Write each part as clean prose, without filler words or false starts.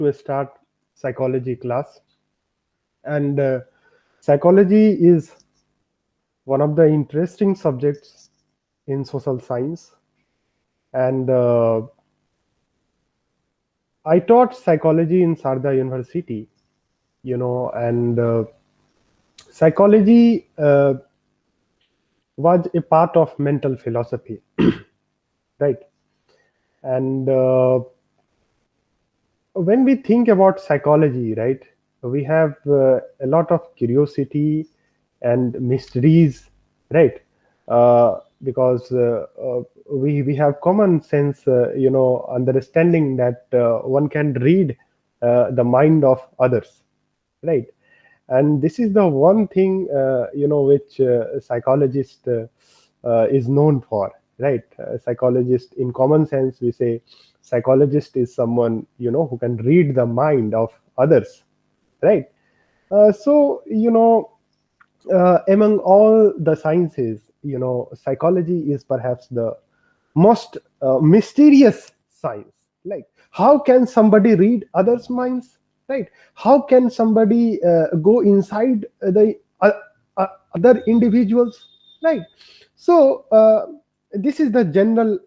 to start psychology class. And psychology is one of the interesting subjects in social science. And I taught psychology in Sarda University, and psychology was a part of mental philosophy, right? And when we think about psychology, right, we have a lot of curiosity and mysteries, right? Because we have common sense, understanding that one can read the mind of others, right? And this is the one thing which psychologist is known for, right? Psychologist, in common sense, we say psychologist is someone who can read the mind of others, right? So among all the sciences, psychology is perhaps the most mysterious science. Like, how can somebody read others' minds, right? How can somebody go inside the other individuals, right? So this is the general,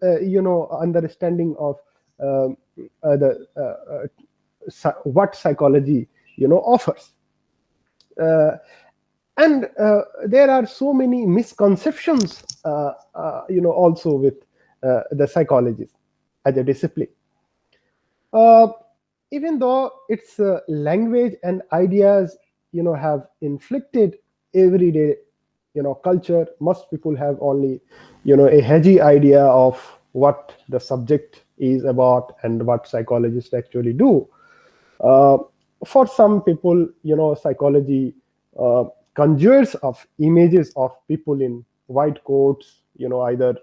understanding of um, the what psychology, offers. Uh, and there are so many misconceptions also with the psychology as a discipline. uh, Even though its language and ideas have inflicted everyday culture, most people have only a hazy idea of what the subject is about and what psychologists actually do. uh, for some people, psychology uh, conjures of images of people in white coats, either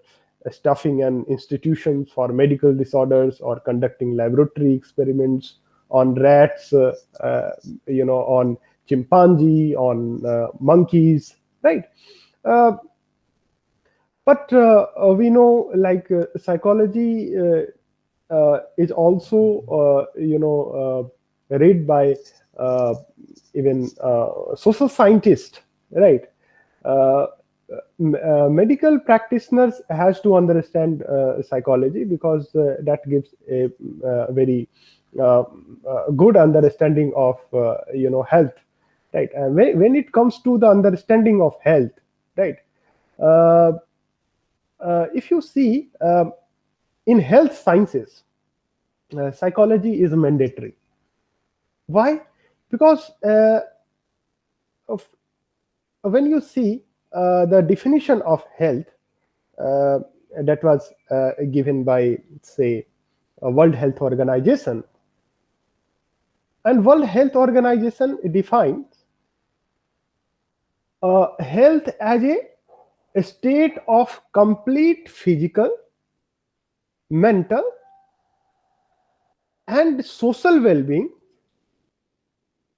stuffing an institution for medical disorders or conducting laboratory experiments on rats, on chimpanzee, on monkeys, right? Uh, but we know, like, psychology is also read by uh, even social scientists, right? uh, Medical practitioners has to understand psychology, because that gives a very uh, good understanding of health, right? And when it comes to the understanding of health, right, uh, if you see, in health sciences, psychology is mandatory. Why? Because of, when you see the definition of health uh, that was given by, say, World Health Organization, and World Health Organization defines health as a state of complete physical, mental, and social well-being,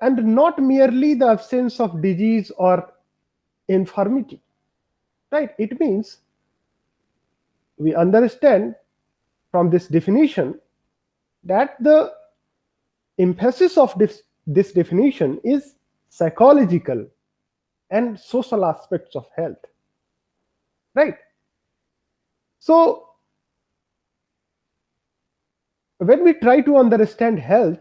and not merely the absence of disease or infirmity, right? It means we understand from this definition that the emphasis of this definition is psychological and social aspects of health, right? So when we try to understand health,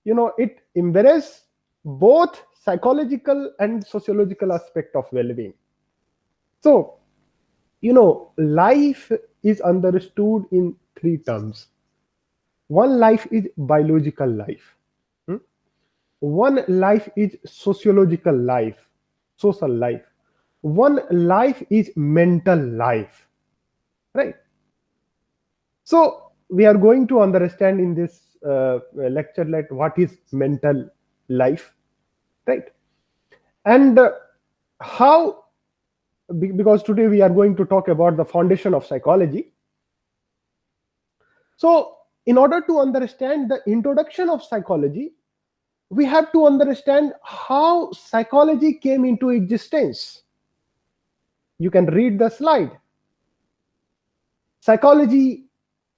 it embraces both psychological and sociological aspect of well-being. So life is understood in three terms. One life is biological life. Hmm? One life is sociological life, social life. One life is mental life, right? So we are going to understand in this lecture, like, what is mental life, right? And how, because today we are going to talk about the foundation of psychology. So in order to understand the introduction of psychology, we have to understand how psychology came into existence. You can read the slide. Psychology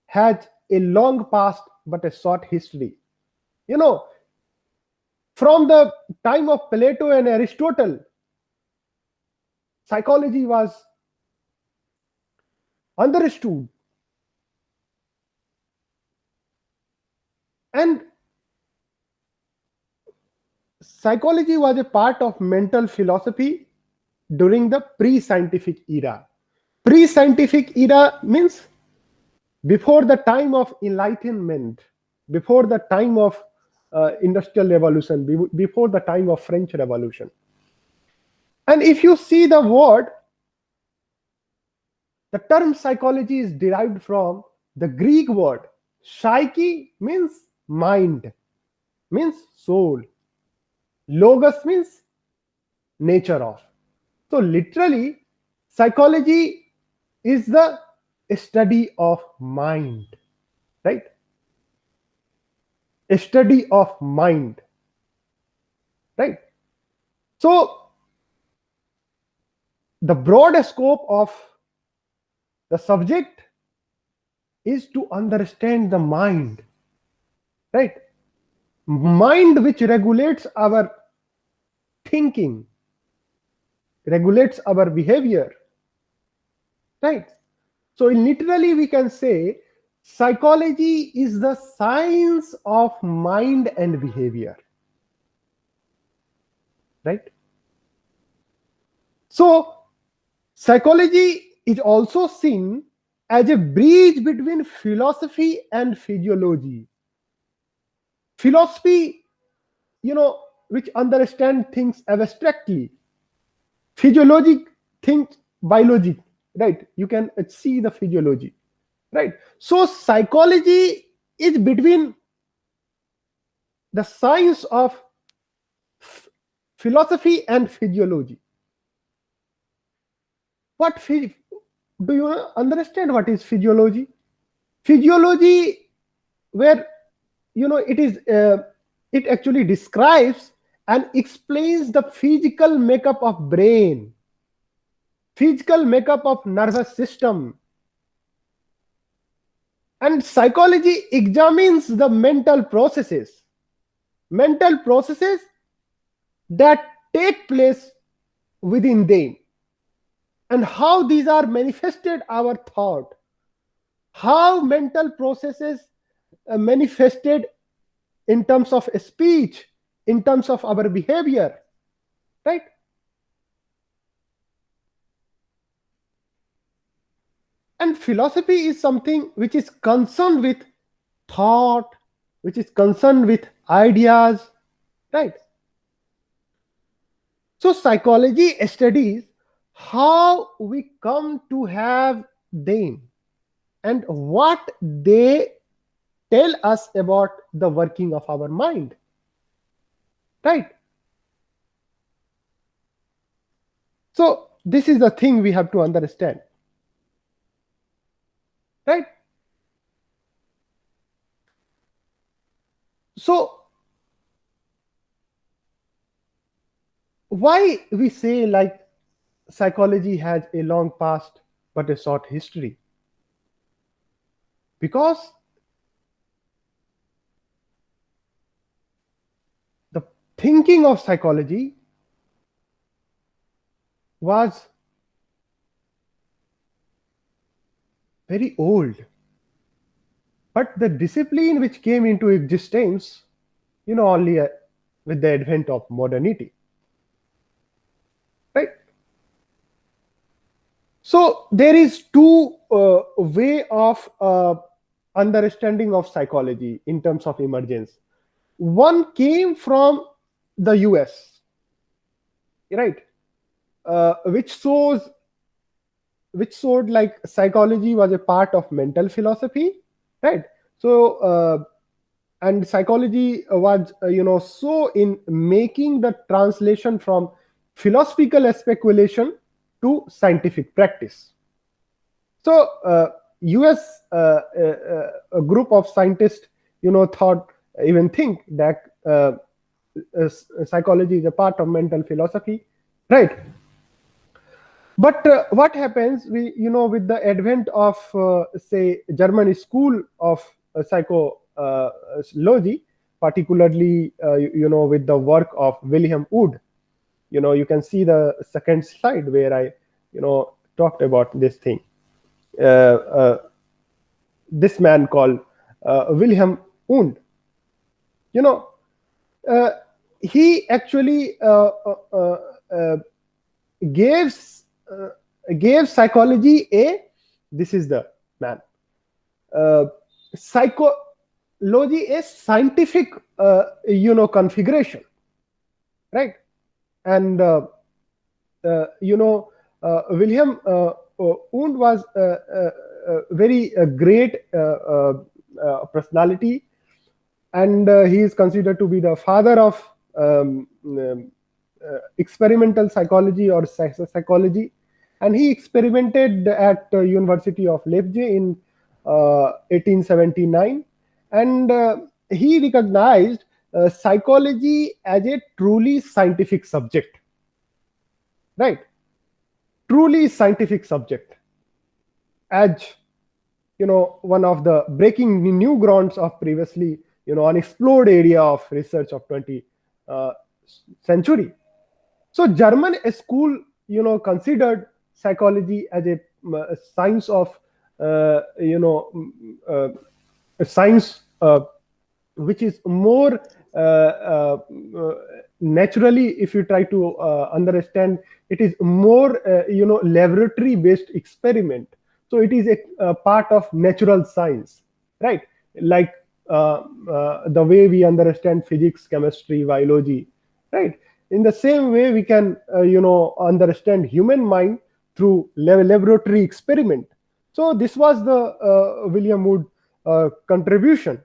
has a long past but a short history. You know, from the time of Plato and Aristotle, psychology was understood, and psychology was a part of mental philosophy during the pre-scientific era. Pre-scientific era means before the time of enlightenment, before the time of industrial revolution, before the time of French Revolution. And if you see the word, the term psychology is derived from the Greek word psyche, means mind, means soul. Logos means nature of. So literally, psychology is the study of mind, right? A study of mind, right? So the broad scope of the subject is to understand the mind, right? Mind which regulates our thinking, regulates our behavior, right? So literally we can say psychology is the science of mind and behavior, right? So psychology is also seen as a bridge between philosophy and physiology. Philosophy, which understand things abstractly. Physiology thinks biology, right? You can see the physiology, right? So psychology is between the science of philosophy and physiology. Do you understand what is physiology? Physiology, where it actually describes and explains the physical makeup of brain, physical makeup of nervous system, and psychology examines the mental processes that take place within them, and how these are manifested our thought, how mental processes manifested in terms of speech, in terms of our behavior, right? And philosophy is something which is concerned with thought, which is concerned with ideas, right? So psychology studies how we come to have them and what they tell us about the working of our mind, right? So this is the thing we have to understand, right? So why we say like psychology has a long past but a short history? Because the thinking of psychology was very old, but the discipline which came into existence, only with the advent of modernity, right? So there is two way of understanding of psychology in terms of emergence. One came from the US, right? Which showed like psychology was a part of mental philosophy, right? So and psychology was so in making the translation from philosophical speculation to scientific practice. So US a group of scientists thought, even think that psychology is a part of mental philosophy, right? But what happens, with the advent of say German school of psychology, particularly with the work of William Wood. You can see the second slide where I talked about this thing. This man called Wilhelm Wundt. You know, uh, he actually gave uh, gave psychology a, this is the man, psychology a scientific configuration, right? And Wilhelm Wundt was a very great personality, and he is considered to be the father of experimental psychology or psychology. And he experimented at University of Leipzig in 1879, and he recognized psychology as a truly scientific subject, right? Truly scientific subject, as one of the breaking new grounds of previously unexplored area of research of 20th century. So German school considered psychology as a science of a science which is more naturally, if you try to understand, it is more laboratory based experiment. So it is a part of natural science, right? Like the way we understand physics, chemistry, biology, right? In the same way, we can understand human mind through laboratory experiment. So this was the William Wood contribution.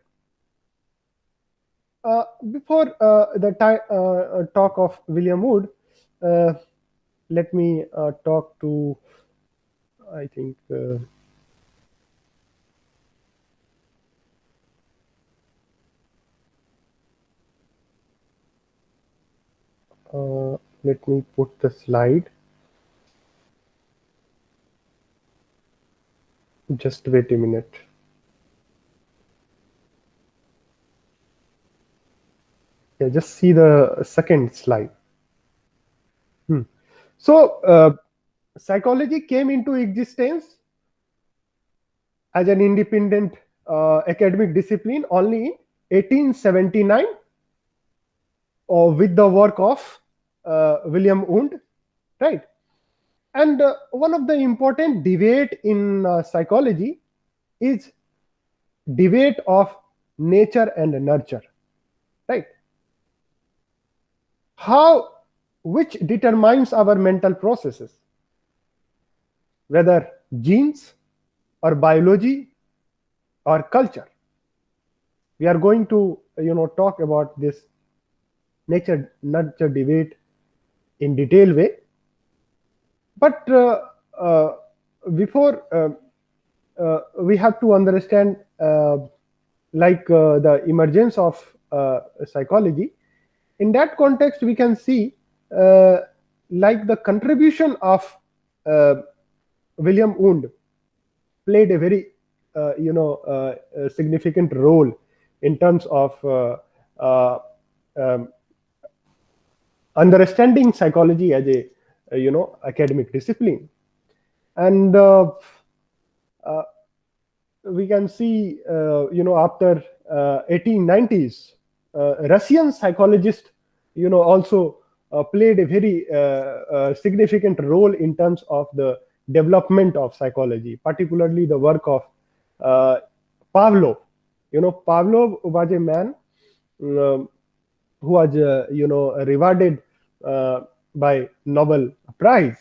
Before the talk of William Wood, let me talk to, I think, let me put the slide. Just wait a minute. Yeah, just see the second slide. So psychology came into existence as an independent academic discipline only in 1879, with the work of William Wundt, right? And one of the important debate in psychology is debate of nature and nurture, right? Which determines our mental processes, whether genes or biology or culture. We are going to talk about this nature nurture debate in detail way. But before we have to understand the emergence of psychology. In that context, we can see the contribution of William Wundt played a very significant role in terms of understanding psychology as a academic discipline. And we can see after 1890s, Russian psychologists also played a very significant role in terms of the development of psychology, particularly the work of Pavlov. Pavlov was a man who was rewarded by Nobel Prize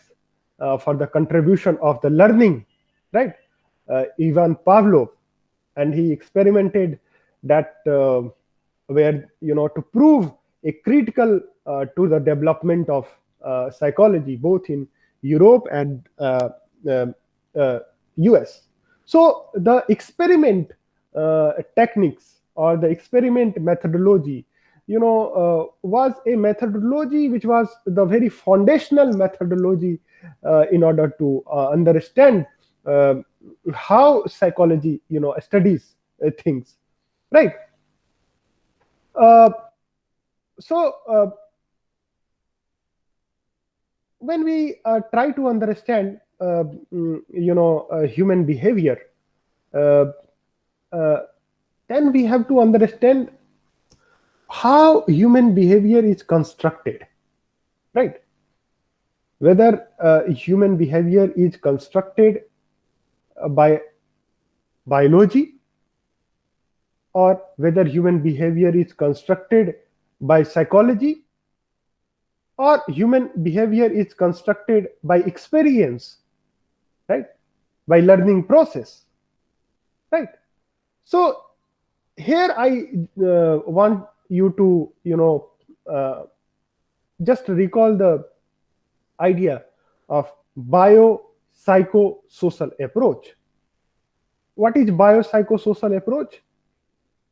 for the contribution of the learning, right? Ivan Pavlov, and he experimented that where to prove a critical to the development of psychology both in Europe and US. So the experiment techniques or the experiment methodology was a methodology which was the very foundational methodology in order to understand how psychology studies things, right? Uh, so when we try to understand, human behavior, uh, uh, then we have to understand how human behavior is constructed, right? Whether human behavior is constructed by biology, or whether human behavior is constructed by psychology, or human behavior is constructed by experience, right? By learning process, right? So here I want you to, uh, just recall the idea of biopsychosocial approach. What is biopsychosocial approach?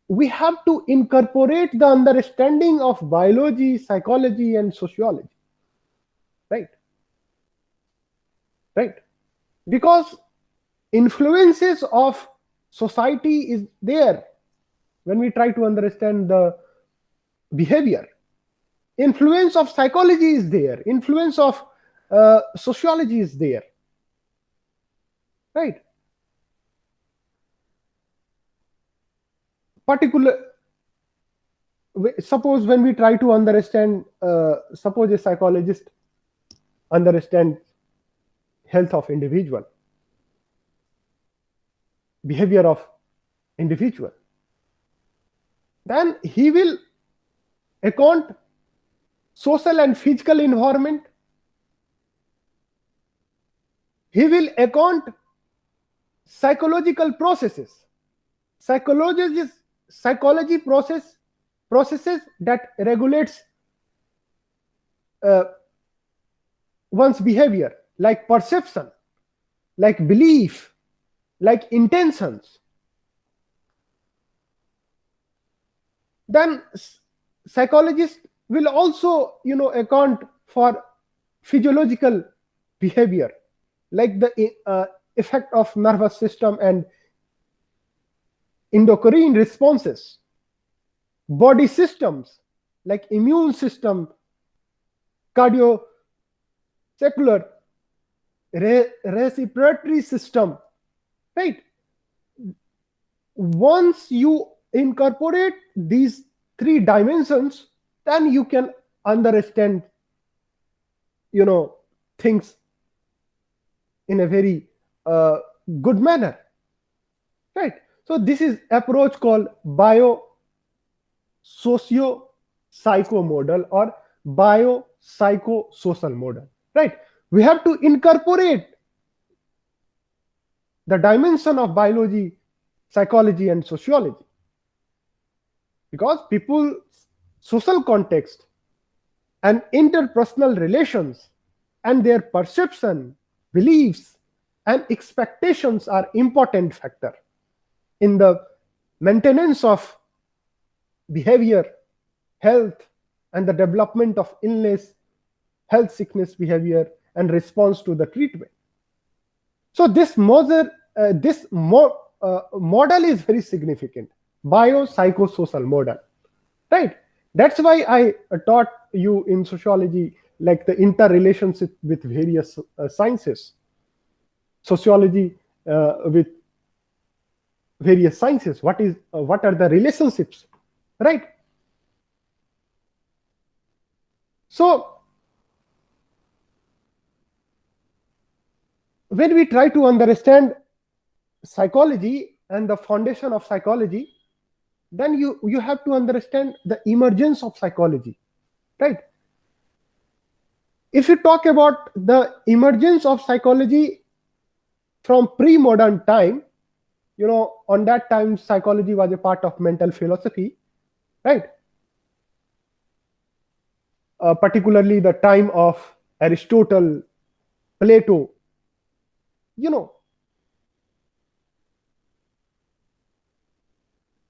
We have to incorporate the understanding of biology, psychology, and sociology, right? Right? Because influences of society is there when we try to understand the behavior. Influence of psychology is there. Influence of sociology is there, right? Particular, suppose when we try to understand, suppose a psychologist understand health of individual, behavior of individual, then he will account social and physical environment. He will account psychological processes, psychology processes that regulates uh, one's behavior, like perception, like belief, like intentions. Then psychologists will also, account for physiological behavior, like the effect of nervous system and endocrine responses, body systems like immune system, cardiovascular, respiratory system, right? Once you incorporate these three dimensions, then you can understand, things in a very good manner, right? So this is approach called bio socio psycho model or bio psychosocial model, right? We have to incorporate the dimension of biology, psychology, and sociology, because people's social context and interpersonal relations and their perception, beliefs, and expectations are important factor in the maintenance of behavior, health, and the development of illness, health, sickness, behavior, and response to the treatment. So model is very significant, biopsychosocial model, right? That's why I taught you in sociology, like the interrelationship with various sciences, sociology with various sciences. What are the relationships, right? So when we try to understand psychology and the foundation of psychology, then you have to understand the emergence of psychology, right? If you talk about the emergence of psychology from pre-modern time, on that time psychology was a part of mental philosophy, right? Particularly the time of Aristotle, Plato, you know.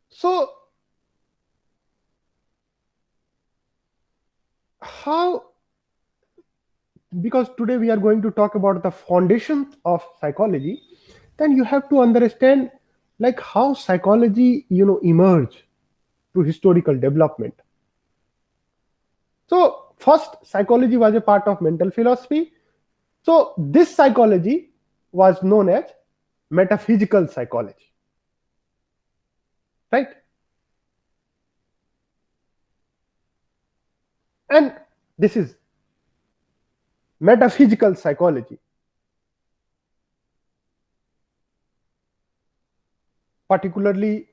So how, because today we are going to talk about the foundation of psychology, then you have to understand like how psychology, emerge, through historical development. So first, psychology was a part of mental philosophy. So this psychology was known as metaphysical psychology, right? And this is metaphysical psychology, particularly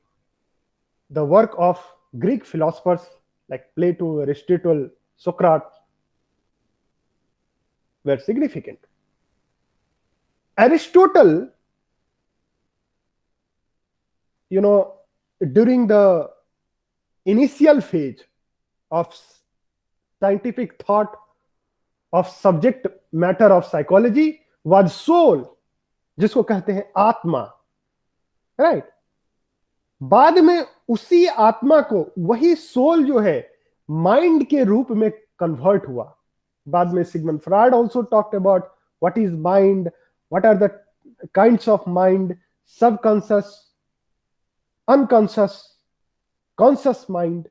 the work of Greek philosophers like Plato, Aristotle, Socrates were significant. Aristotle, you know, during the initial phase of scientific thought of subject matter of psychology was soul, जिसको कहते हैं आत्मा, right right? बाद में उसी आत्मा को वही सोल जो है माइंड के रूप में कन्वर्ट हुआ. बाद में Sigmund Freud also talked about what is mind, what are the kinds of mind, subconscious, unconscious, conscious mind,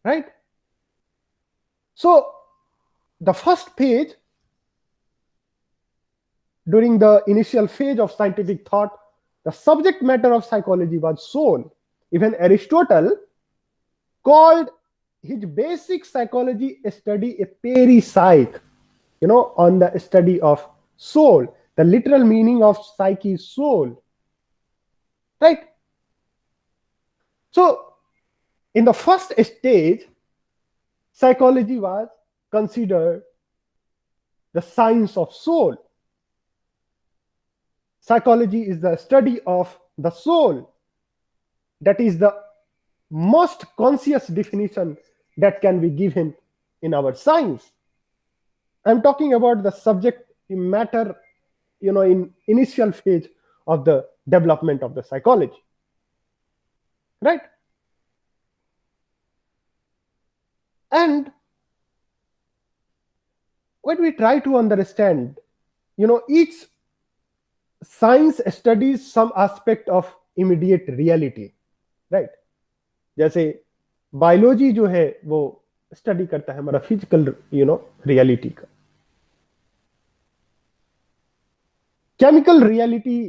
right? So the first page during the initial phase of scientific thought, the subject matter of psychology was soul. Even Aristotle called his basic psychology study a peripsych, on the study of soul. The literal meaning of psyche is soul, right? So in the first stage, psychology was considered the science of soul. Psychology is the study of the soul. That is the most conscious definition that can be given in our science. I'm talking about the subject matter, in initial phase of the development of the psychology, right? And when we try to understand, each science studies some aspect of immediate reality, right? जैसे biology जो है वो study करता है हमारा physical reality का. Chemical reality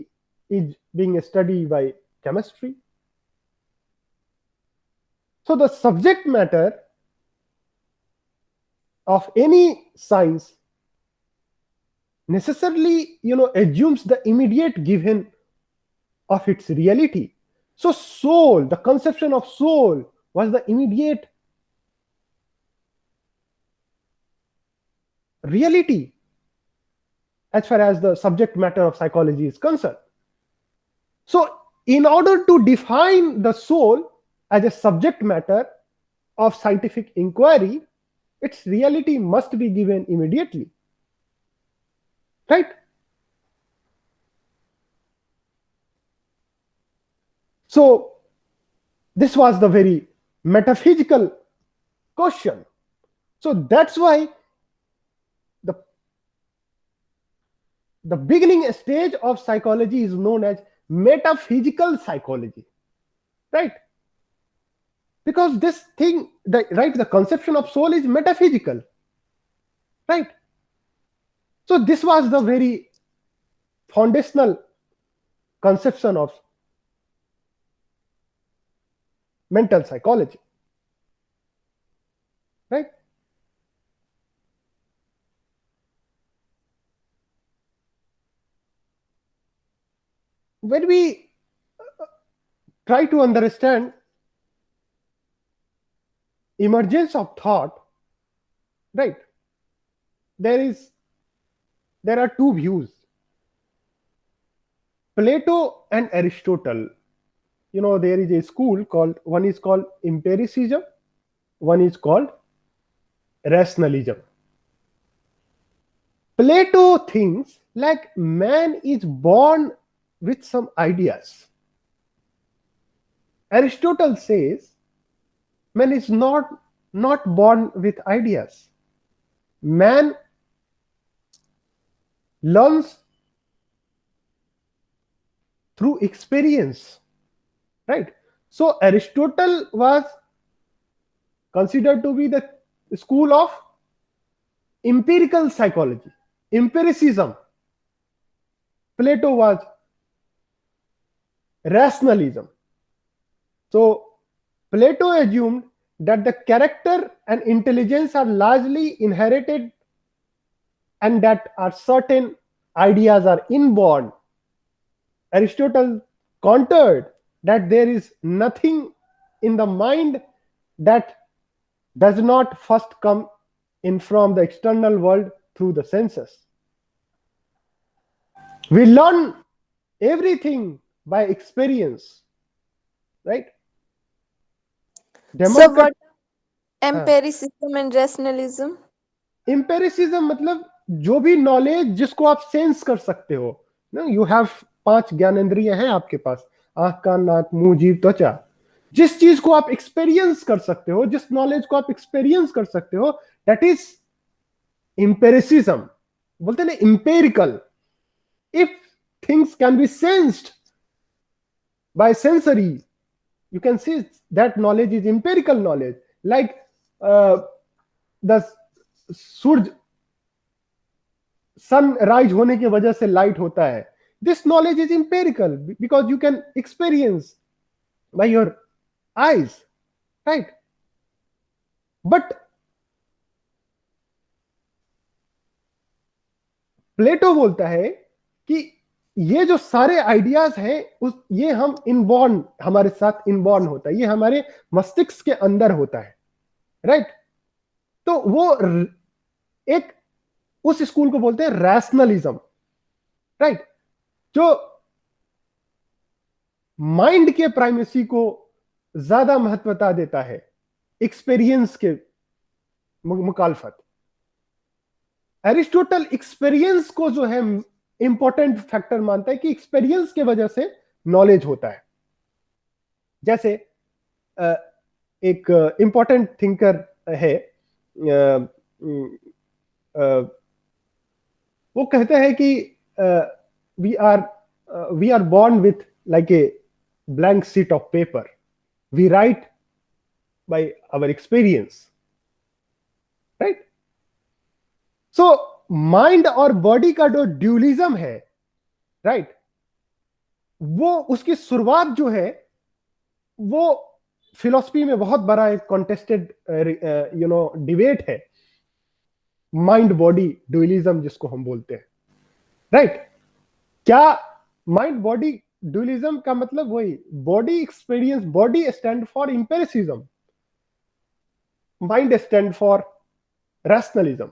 is being studied by chemistry. So the subject matter of any science necessarily assumes the immediate given of its reality. So soul, the conception of soul was the immediate reality as far as the subject matter of psychology is concerned. So in order to define the soul as a subject matter of scientific inquiry, its reality must be given immediately, right? So this was the very metaphysical question. So that's why the beginning stage of psychology is known as metaphysical psychology, right? Because this thing, the conception of soul is metaphysical, right? So this was the very foundational conception of mental psychology, right? When we try to understand emergence of thought, right, there are two views, Plato and Aristotle. There is a school called, one is called empiricism, one is called rationalism. Plato thinks like man is born with some ideas. Aristotle says man is not born with ideas. Man learns through experience, right? So Aristotle was considered to be the school of empirical psychology, empiricism. Plato was rationalism. So Plato assumed that the character and intelligence are largely inherited and that are certain ideas are inborn. Aristotle countered that there is nothing in the mind that does not first come in from the external world through the senses. We learn everything by experience, right? So Democritus, what empiricism and rationalism? Empiricism मतलब जो भी knowledge जिसको आप sense कर सकते हो ना, you have 5 ज्ञानेंद्रिय हैं आपके पास, आंख कान नाक मुंह जीभ त्वचा, जिस चीज को आप एक्सपीरियंस कर सकते हो, जिस नॉलेज को आप एक्सपीरियंस कर सकते हो, दैट इज एम्पेरिसिज्म. बोलते हैं ना empirical. If things can be sensed by sensory, you can see that knowledge is empirical knowledge. Like the Suraj sunrise होने की वजह से लाइट होता है. This knowledge is empirical because you can experience by your eyes, right? But प्लेटो बोलता है कि ये जो सारे आइडियाज हैं ये हम इनबॉर्न, हमारे साथ इनबॉर्न होता है, ये हमारे मस्तिष्क के अंदर होता है, राइट? तो वो एक उस स्कूल को बोलते हैं रैशनलिज्म, राइट? जो माइंड के प्राइमेसी को ज्यादा महत्वता देता है एक्सपीरियंस के मुखालफत. एरिस्टोटल एक्सपीरियंस को जो है इंपॉर्टेंट फैक्टर मानता है कि एक्सपीरियंस के वजह से नॉलेज होता है. जैसे एक इंपॉर्टेंट थिंकर है, वो कहते हैं कि we are born with like a blank sheet of paper, we write by our experience, right? So mind और बॉडी का जो ड्यूलिज्म है, राइट, वो उसकी शुरुआत जो है वो फिलॉसफी में बहुत बड़ा एक कॉन्टेस्टेड डिबेट है, माइंड बॉडी ड्यूलिज्म जिसको हम बोलते हैं, राइट? क्या माइंड बॉडी ड्यूलिज्म का मतलब वही body experience, body stand for empiricism, mind stand for rationalism.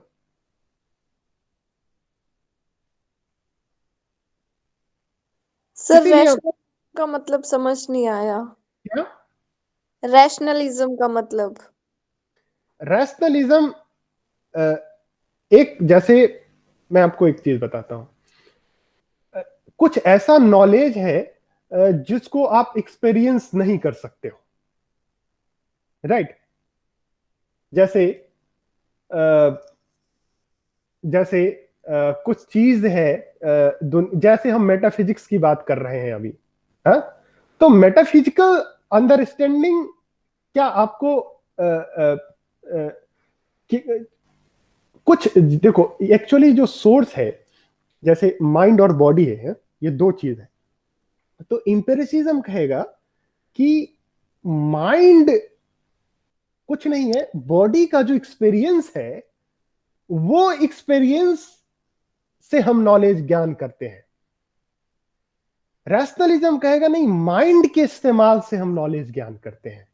Sir rational का मतलब समझ नहीं आया. क्या रैशनलिज्म का मतलब? रैशनलिज्म एक, जैसे मैं आपको एक चीज बताता हूं, कुछ ऐसा नॉलेज है जिसको आप एक्सपीरियंस नहीं कर सकते हो, राइट? जैसे कुछ चीज है, जैसे हम मेटाफिजिक्स की बात कर रहे हैं अभी, हाँ? तो मेटाफिजिकल अंडरस्टैंडिंग क्या आपको कुछ देखो, एक्चुअली जो सोर्स है, जैसे माइंड और बॉडी है, ये दो चीज है. तो एम्पिरिसिज्म कहेगा कि माइंड कुछ नहीं है, बॉडी का जो एक्सपीरियंस है वो एक्सपीरियंस से हम नॉलेज ज्ञान करते हैं. रैशनलिज्म कहेगा नहीं, माइंड के इस्तेमाल से हम नॉलेज ज्ञान करते हैं,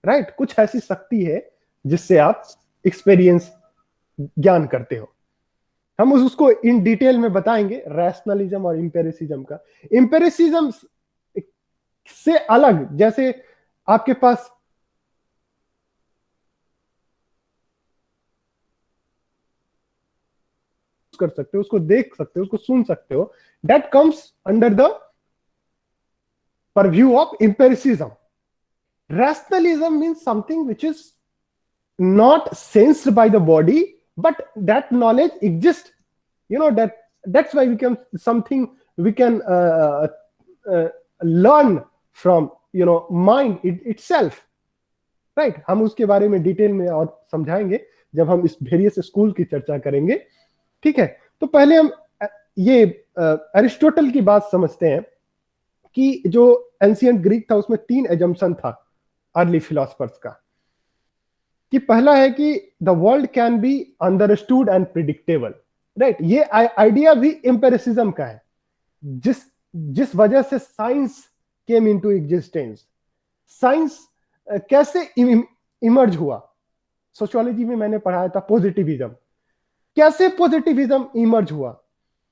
राइट? कुछ ऐसी शक्ति है जिससे आप एक्सपीरियंस ज्ञान करते हो. हम उसको इन डिटेल में बताएंगे, रैशनलिज्म और एम्पिरिसिज्म का. एम्पिरिसिज्म से अलग, जैसे आपके पास कर सकते हो, उसको देख सकते हो, उसको सुन सकते हो, that comes under the purview of empiricism. Rationalism means something which is not sensed by the body, but that knowledge exists. That's why we can something we can learn from mind itself. Right. हम उसके बारे में detail में और समझाएंगे जब हम इस वेरियस स्कूल की चर्चा करेंगे, ठीक है। तो पहले हम ये अरिस्टोटल की बात समझते हैं कि जो एंशियंट ग्रीक था उसमें 3 एजम्पशन था अर्ली फिलोसफर्स का, कि पहला है कि the world can be understood and predictable, right. ये आइडिया भी एम्पिरिसिज्म का है, जिस जिस वजह से science came into existence. Science कैसे इमर्ज हुआ, सोशियोलॉजी में मैंने पढ़ाया था पॉजिटिविज्म। कैसे पॉजिटिविज्म इमर्ज हुआ?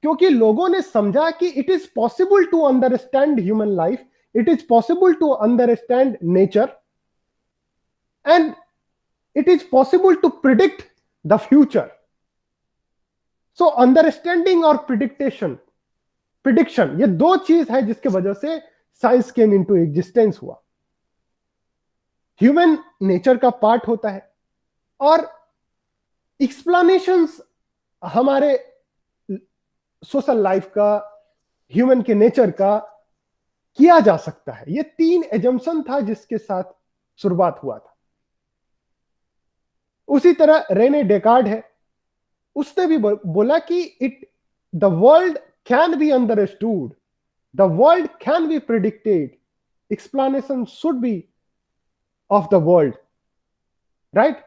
क्योंकि लोगों ने समझा कि it is possible to understand human life, it is possible to understand nature, and it is possible to predict the future. So understanding और prediction ये दो चीज है जिसके वजह से साइंस केम इनटू एग्जिस्टेंस हुआ। ह्यूमन नेचर का पार्ट होता है और एक्सप्लेनेशंस हमारे सोशल लाइफ का, ह्यूमन के नेचर का किया जा सकता है। ये 3 एजम्पशन था जिसके साथ शुरुआत हुआ था। उसी तरह रेने डेकार्ड है, उसने भी बोला कि the world can be understood, the world can be predicted, explanation should be of the world, right.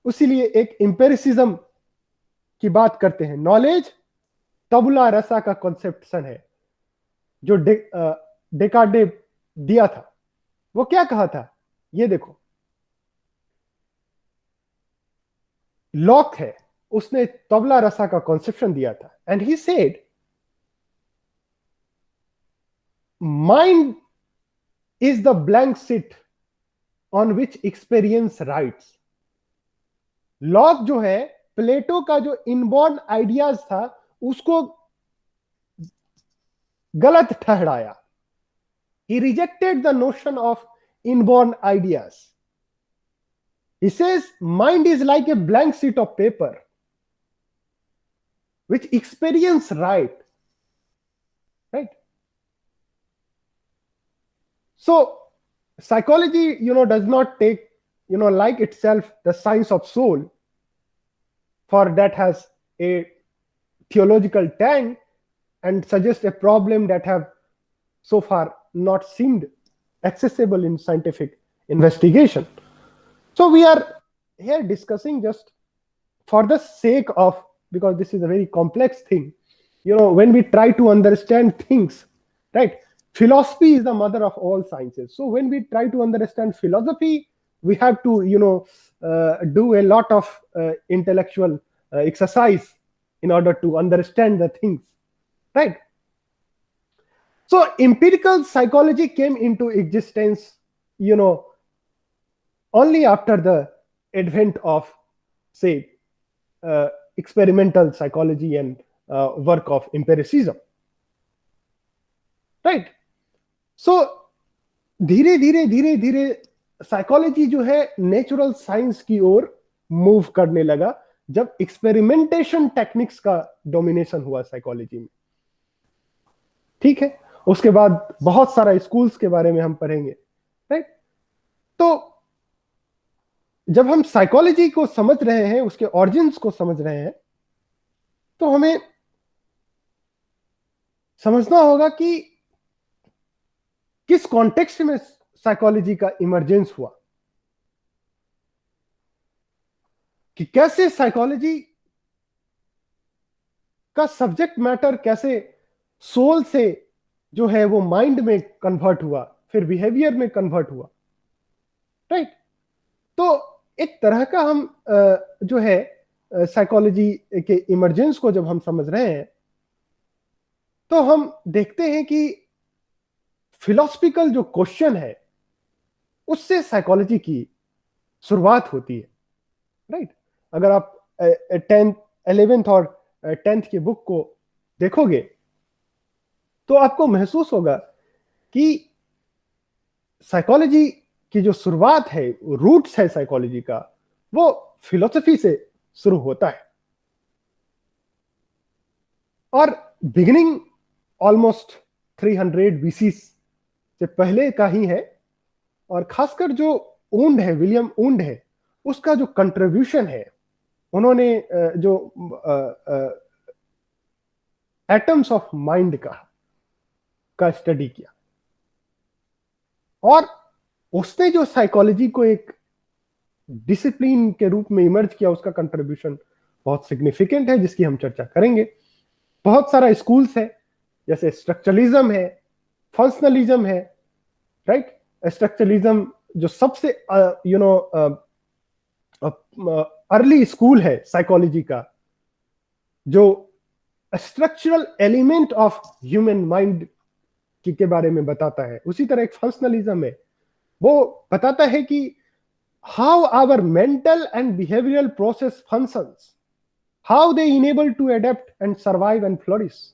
उसीलिए एक एम्पिरिसिज्म की बात करते हैं। नॉलेज तबुला रसा का कॉन्सेप्शन है जो डेकार्ड ने दिया था। वो क्या कहा था, ये देखो, लॉक है, उसने तबला रसा का कॉन्सेप्शन दिया था। And he said mind is the blank seat on which experience rights. Lock जो है, प्लेटो का जो इनबॉर्न आइडियाज था उसको गलत ठहराया। He rejected the notion of inborn ideas. He says mind is like a blank sheet of paper which experience right. So psychology, does not take, like itself the science of soul, for that has a theological tang and suggests a problem that have so far not seemed accessible in scientific investigation. So we are here discussing just for the sake of, because this is a very complex thing, when we try to understand things, right? Philosophy is the mother of all sciences. So when we try to understand philosophy, we have to, do a lot of intellectual exercise in order to understand the things, right? So empirical psychology came into existence, only after the advent of, say, experimental psychology and work of empiricism, right? So धीरे धीरे psychology जो है natural science की ओर move करने लगा जब experimentation techniques का domination हुआ साइकोलॉजी में, ठीक है। उसके बाद बहुत सारा स्कूल्स के बारे में हम पढ़ेंगे, राइट। तो जब हम साइकोलॉजी को समझ रहे हैं, उसके ऑरिजिन्स को समझ रहे हैं, तो हमें समझना होगा कि किस कॉन्टेक्स्ट में साइकोलॉजी का इमर्जेंस हुआ, कि कैसे साइकोलॉजी का सब्जेक्ट मैटर कैसे सोल से जो है वो माइंड में कन्वर्ट हुआ, फिर बिहेवियर में कन्वर्ट हुआ, राइट। तो एक तरह का हम जो है साइकोलॉजी के इमर्जेंस को जब हम समझ रहे हैं, तो हम देखते हैं कि फिलोसफिकल जो क्वेश्चन है उससे साइकोलॉजी की शुरुआत होती है, राइट। अगर आप 10th 11th और 10th की बुक को देखोगे तो आपको महसूस होगा कि साइकोलॉजी की जो शुरुआत है, रूट्स है साइकोलॉजी का, वो फिलोसफी से शुरू होता है और बिगिनिंग ऑलमोस्ट 300 बीसी से पहले का ही है। और खासकर जो ऊंड है, विलियम ऊंड है, उसका जो कंट्रीब्यूशन है, उन्होंने जो एटम्स ऑफ माइंड का स्टडी किया, और उसने जो साइकोलॉजी को एक डिसिप्लिन के रूप में इमर्ज किया, उसका कंट्रीब्यूशन बहुत सिग्निफिकेंट है, जिसकी हम चर्चा करेंगे। बहुत सारा स्कूल्स है, जैसे स्ट्रक्चरलिज्म है, फंक्शनलिज्म है, राइट। स्ट्रक्चरलिज्म जो सबसे अर्ली स्कूल है साइकोलॉजी का, जो structural element of human mind के बारे में बताता है। उसी तरह एक फंक्शनलिज्म है, वो बताता है कि how our mental and behavioural process functions, how they enable to adapt and survive and flourish,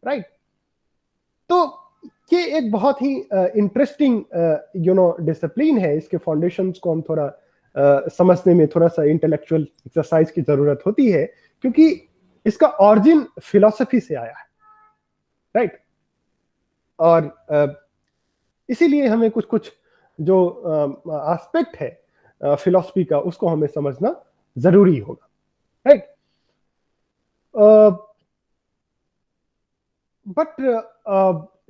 right. तो ये एक बहुत ही इंटरेस्टिंग डिसिप्लिन है। इसके फाउंडेशंस को हम थोड़ा समझने में थोड़ा सा इंटेलेक्चुअल एक्सरसाइज की जरूरत होती है, क्योंकि इसका ऑरिजिन फिलॉसफी से आया है, राइट। और इसीलिए हमें कुछ कुछ जो एस्पेक्ट है फिलॉसफी का, उसको हमें समझना जरूरी होगा, राइट। बट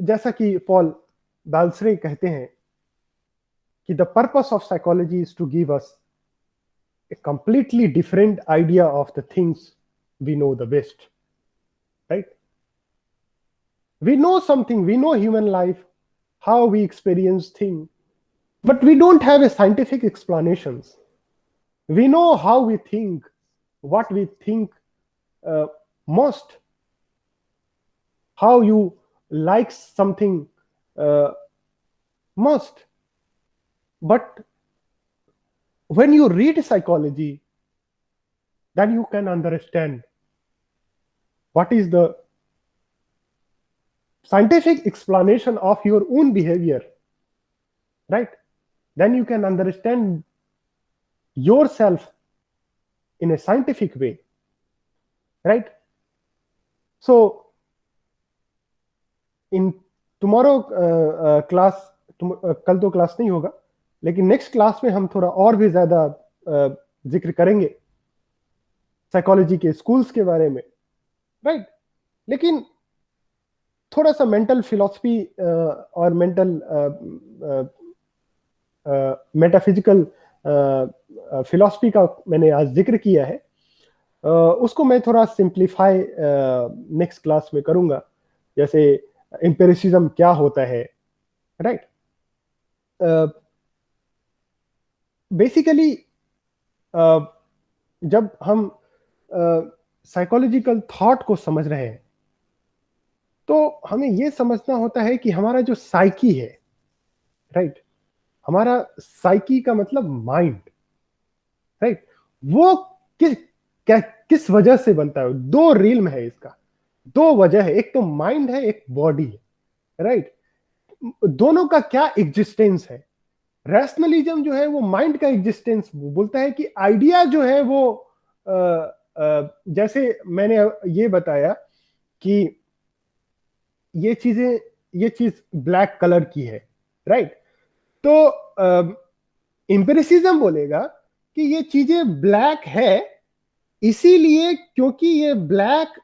जैसा कि पॉल बाल्सरे कहते हैं कि the purpose of psychology is to give us a completely different idea of the things we know the best, right? We know something, we know human life, how we experience things, but we don't have a scientific explanations. We know how we think, what we think most, how you like something most. But when you read psychology, then you can understand what is the scientific explanation of your own behavior, right? Then you can understand yourself in a scientific way, right? So in tomorrow class, कल तो class नहीं होगा, लेकिन next class में हम थोड़ा और भी ज्यादा जिक्र करेंगे साइकोलॉजी के स्कूल्स के बारे में, राइट। लेकिन थोड़ा सा मेंटल फिलॉसफी और मेंटल मेटाफिजिकल फिलॉसफी का मैंने आज जिक्र किया है, उसको मैं थोड़ा सिंप्लीफाई नेक्स्ट क्लास में करूंगा। जैसे एम्पिरिसिज्म क्या होता है, राइट। बेसिकली जब हम साइकोलॉजिकल थॉट को समझ रहे हैं, तो हमें यह समझना होता है कि हमारा जो साइकी है, राइट, हमारा साइकी का मतलब माइंड, राइट, वो किस वजह से बनता है। दो रिल्म है इसका, दो वजह है, एक तो माइंड है, एक बॉडी है, राइट। दोनों का क्या एग्जिस्टेंस है। रैशनलिज्म जो है वो माइंड का एग्जिस्टेंस बोलता है कि आइडिया जो है वो जैसे मैंने ये बताया कि ये चीज ब्लैक कलर की है, राइट। तो एम्पिरिसिज्म बोलेगा कि ये चीजें ब्लैक है इसीलिए क्योंकि ये ब्लैक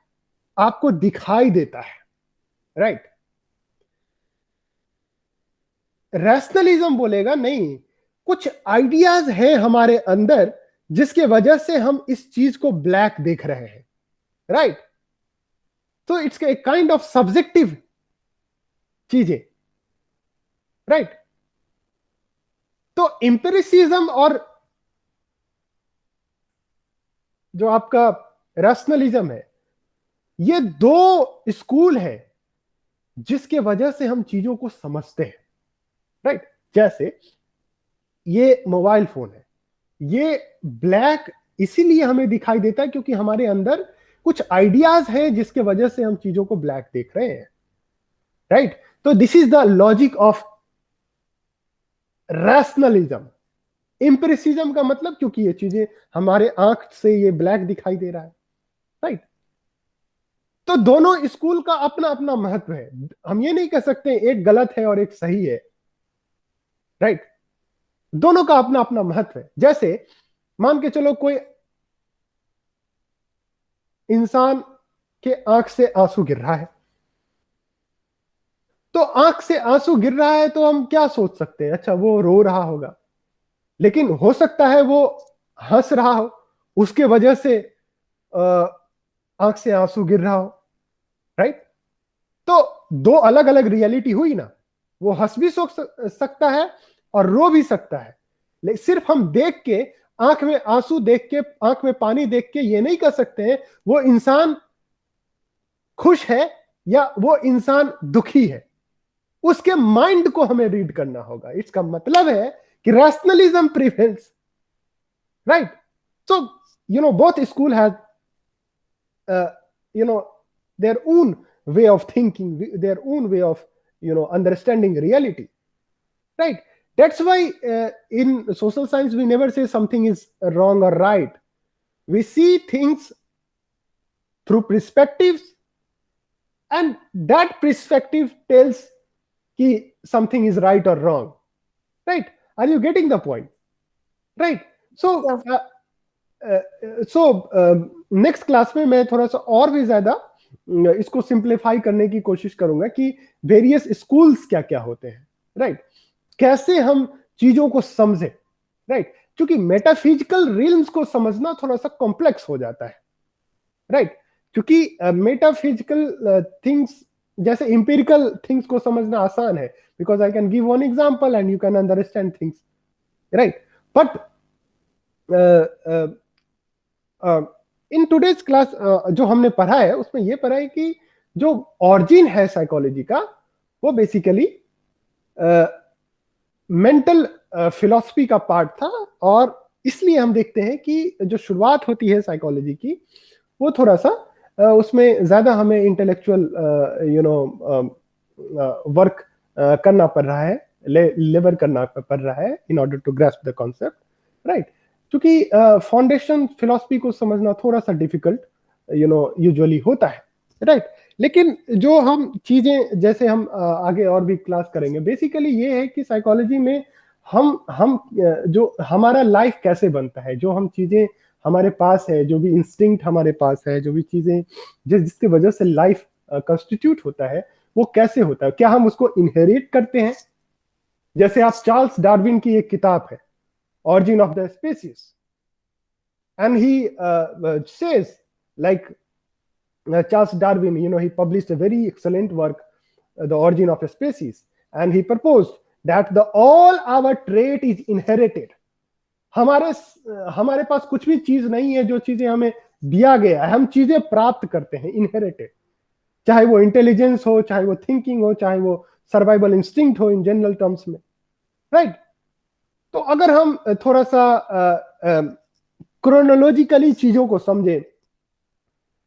आपको दिखाई देता है, राइट। रैशनलिज्म बोलेगा नहीं, कुछ आइडियाज हैं हमारे अंदर जिसके वजह से हम इस चीज को ब्लैक देख रहे हैं, राइट। तो it's a kind of subjective चीजें, राइट। तो एम्पिरिसिज्म और जो आपका रैशनलिज्म है, ये दो स्कूल है जिसके वजह से हम चीजों को समझते हैं, राइट। जैसे ये मोबाइल फोन है, ये ब्लैक इसीलिए हमें दिखाई देता है क्योंकि हमारे अंदर कुछ आइडियाज हैं जिसके वजह से हम चीजों को ब्लैक देख रहे हैं, राइट। तो this is the logic of rationalism. Empiricism का मतलब क्योंकि ये चीजें हमारे आंख से ये ब्लैक दिखाई दे रहा है, राइट। तो दोनों स्कूल का अपना अपना महत्व है। हम ये नहीं कह सकते एक गलत है और एक सही है, राइट। दोनों का अपना अपना महत्व है। जैसे मान के चलो कोई इंसान के आंख से आंसू गिर रहा है, तो आंख से आंसू गिर रहा है तो हम क्या सोच सकते हैं, अच्छा वो रो रहा होगा, लेकिन हो सकता है वो हंस रहा हो, उसके वजह से आंख से आंसू गिर रहा हो, राइट। तो दो अलग अलग रियलिटी हुई ना, वो हंस भी सोच सकता है और रो भी सकता है, लेकिन सिर्फ हम देख के, आंख में आंसू देख के, आंख में पानी देख के ये नहीं कह सकते हैं वो इंसान खुश है या वो इंसान दुखी है। उसके माइंड को हमें रीड करना होगा। इसका मतलब है कि rationalism prevails, right. So both school has you know their own way of thinking, their own way of understanding reality, right. That's why in social science we never say something is wrong or right. We see things through perspectives, and that perspective tells ki something is right or wrong, right. Are you getting the point, right? So next class में मैं थोड़ा सा और भी ज्यादा इसको simplify करने की कोशिश करूंगा कि वेरियस स्कूल्स क्या क्या होते हैं, राइट। कैसे हम चीजों को समझे, राइट। क्योंकि मेटाफिजिकल रिल्म्स को समझना थोड़ा सा कॉम्प्लेक्स हो जाता है, राइट। क्योंकि मेटाफिजिकल थिंग्स जैसे इंपेरिकल थिंग्स को समझना आसान है, because I can give one example and you can understand things, right. But in today's class जो हमने पढ़ा है उसमें यह पढ़ा है कि जो ऑरिजिन है साइकोलॉजी का वो बेसिकली मेंटल फिलॉसफी का पार्ट था, और इसलिए हम देखते हैं कि जो शुरुआत होती है साइकोलॉजी की वो थोड़ा सा उसमें ज्यादा हमें इंटेलेक्चुअल वर्क करना पड़ रहा है, लेबर करना पड़ रहा है in order to grasp the concept, right. क्योंकि फाउंडेशन फिलॉसफी को समझना थोड़ा सा डिफिकल्ट यूजुअली होता है, राइट। लेकिन जो हम चीजें जैसे हम आगे और भी क्लास करेंगे, बेसिकली ये है कि साइकोलॉजी में हम जो हमारा लाइफ कैसे बनता है, जो हम चीजें हमारे पास है, जो भी इंस्टिंक्ट हमारे पास है, जो भी चीजें जिसकी वजह से लाइफ कंस्टिट्यूट होता है वो कैसे होता है, क्या हम उसको इनहेरिट करते हैं। जैसे आप चार्ल्स डार्विन की एक किताब है Origin of the Species, and he says like Charles Darwin, he published a very excellent work, The Origin of a Species, and he proposed that all our trait is inherited. हमारे पास कुछ भी चीज नहीं है जो चीजें हमें दिया गया है, हम चीजें प्राप्त करते हैं इनहेरिटेड, चाहे वो इंटेलिजेंस हो, चाहे वो थिंकिंग हो, चाहे वो सर्वाइवल इंस्टिंक्ट हो इन जनरल टर्म्स में, राइट। तो अगर हम थोड़ा सा क्रोनोलॉजिकली चीजों को समझें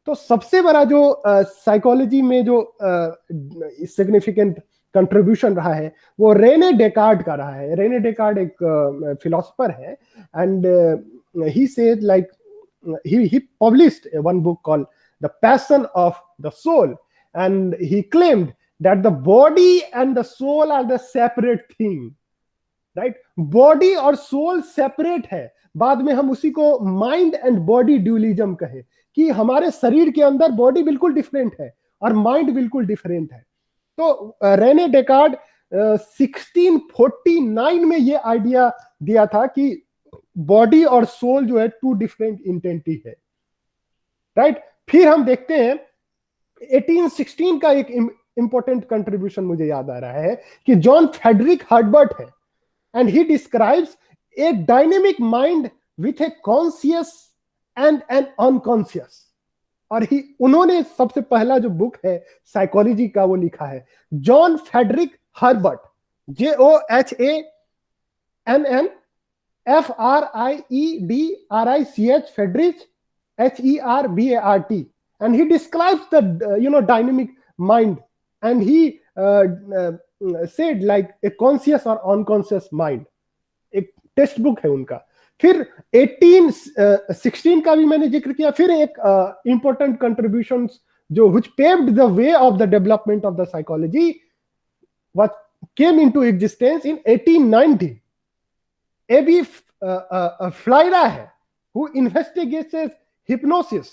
तो सबसे बड़ा जो साइकोलॉजी में जो सिग्निफिकेंट कंट्रीब्यूशन रहा है वो रेने डेकार्ड का रहा है। रेने डेकार्ड एक फिलोसोफर है, and he said like he published one book called The Passion of the Soul, and he claimed that the body and the soul are the separate thing, right. Body और soul separate है, बाद में हम उसी को mind and body dualism कहे कि हमारे शरीर के अंदर बॉडी बिल्कुल डिफरेंट है और माइंड बिल्कुल डिफरेंट है। तो रेने डेकार्ड 1649 में ये आइडिया दिया था कि बॉडी और सोल जो है टू डिफरेंट इंटेंटी है, राइट। फिर हम देखते हैं 1816 का एक इंपॉर्टेंट कंट्रीब्यूशन मुझे याद आ रहा है कि जॉन फ्रेडरिक हर्बर्ट है, and he describes a dynamic mind with a conscious and an unconscious। और उन्होंने सबसे पहला जो बुक है साइकोलॉजी का वो लिखा है John Friedrich Herbart, JOHANNFRIEDRICH, Friedrich HERBART, and he describes the dynamic mind, and he said like a conscious or unconscious mind। एक टेक्स्ट बुक है उनका। फिर 1816 का भी मैंने जिक्र किया। फिर एक इंपॉर्टेंट कंट्रीब्यूशन जो which paved the way of the development of the psychology what came into existence in 1890, AB फ्लाइरा है, who investigates hypnosis,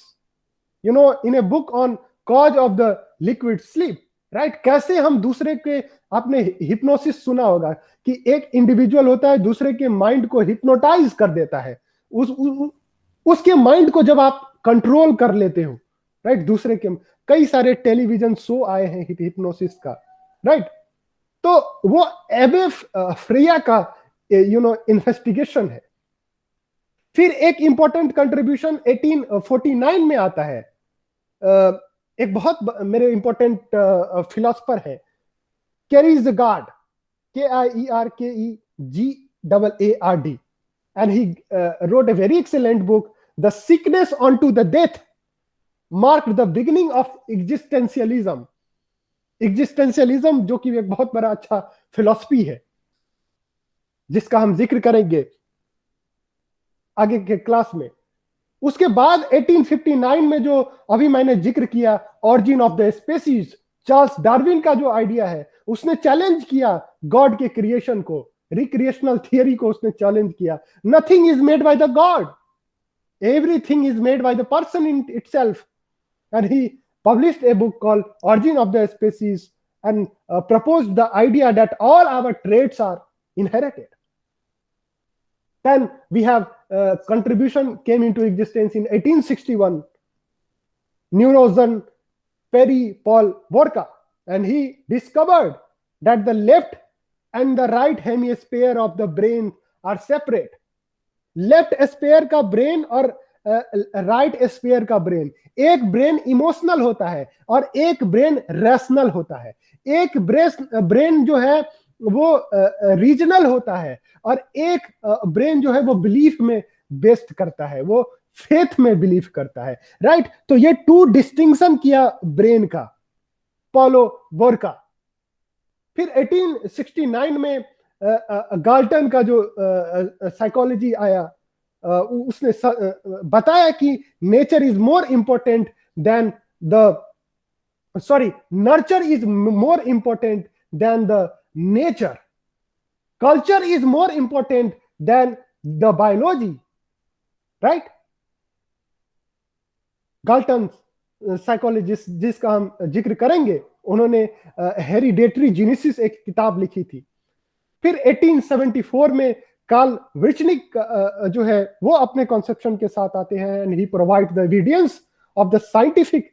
in a book on cause of the liquid sleep, right? कैसे हम दूसरे के, आपने hypnosis सुना होगा कि एक इंडिविजुअल होता है, दूसरे के माइंड को हिप्नोटाइज कर देता है। उसके माइंड को जब आप कंट्रोल कर लेते हो, राइट, दूसरे के, कई सारे टेलीविजन शो आए हैं हिप्नोसिस का, राइट? तो वो एबे फ्रेया का इन्वेस्टिगेशन है। फिर एक इंपॉर्टेंट कंट्रीब्यूशन 1849 में आता है, एक बहुत मेरे इंपॉर्टेंट फिलोसफर है, केरिज़गार्ड, KIERKEGAARD, and he wrote a very excellent book, The Sickness Unto the Death, marked the beginning of existentialism. Existentialism जो कि एक बहुत बड़ा अच्छा फिलॉसफी है, जिसका हम जिक्र करेंगे आगे के क्लास में। उसके बाद 1859 में जो अभी मैंने जिक्र किया, origin of the species, Charles Darwin का जो आइडिया है, उसने चैलेंज किया गॉड के क्रिएशन को, रिक्रिएशनल थियरी को उसने चैलेंज किया। Nothing is made by the God, everything is made by the person in itself, and he published a book called Origin of the Species and proposed the idea that all our traits are inherited. Then we have contribution came into existence in 1861, neurosurgeon Perry Paul Borka, and he discovered that the left and the right hemisphere of the brain are separate. Left sphere का brain और right sphere का brain, एक brain emotional होता है और एक brain rational होता है। एक ब्रेन जो है वो रीजनल होता है और एक ब्रेन जो है वो बिलीफ में बेस्ड करता है, वो फेथ में बिलीव करता है, राइट? तो ये टू डिस्टिंक्शन किया ब्रेन का पॉलो बोरका। फिर 1869 में गाल्टन का जो साइकोलॉजी आया, उसने बताया कि nature is more important than nurture is more important than the nature, culture is more important than the biology, right? Galton psychologist जिसका हम जिक्र करेंगे, उन्होंने हेरिडेटरी जीनेसिस एक किताब लिखी थी। फिर 1874 में कार्ल विर्चनिक जो है वो अपने कॉन्सेप्शन के साथ आते हैं, and he provide the evidence of the scientific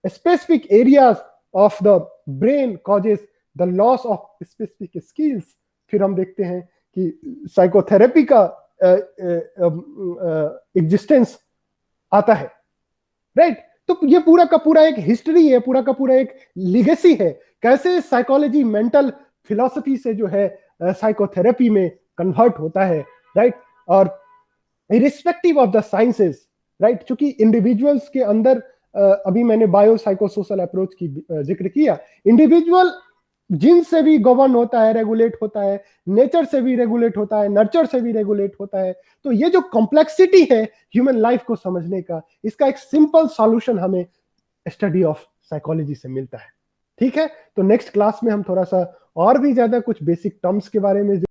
specific areas of the brain causes the loss of specific skills. फिर हम देखते हैं कि साइकोथेरेपी का एग्जिस्टेंस आता है, राइट? तो ये पूरा का पूरा एक हिस्ट्री है, पूरा का पूरा एक लीगेसी है, कैसे साइकोलॉजी मेंटल फिलॉसफी से जो है साइकोथेरेपी में कन्वर्ट होता है, राइट? और irrespective of the sciences, right? क्योंकि इंडिविजुअल्स के अंदर अभी मैंने बायो साइकोसोशल अप्रोच की जिक्र किया, इंडिविजुअल जीन से भी गवर्न होता है, रेगुलेट होता है, नेचर से भी रेगुलेट होता है, नर्चर से भी रेगुलेट होता है। तो ये जो कॉम्प्लेक्सिटी है ह्यूमन लाइफ को समझने का, इसका एक सिंपल सॉल्यूशन हमें स्टडी ऑफ साइकोलॉजी से मिलता है, ठीक है? तो नेक्स्ट क्लास में हम थोड़ा सा और भी ज्यादा कुछ बेसिक टर्म्स के बारे में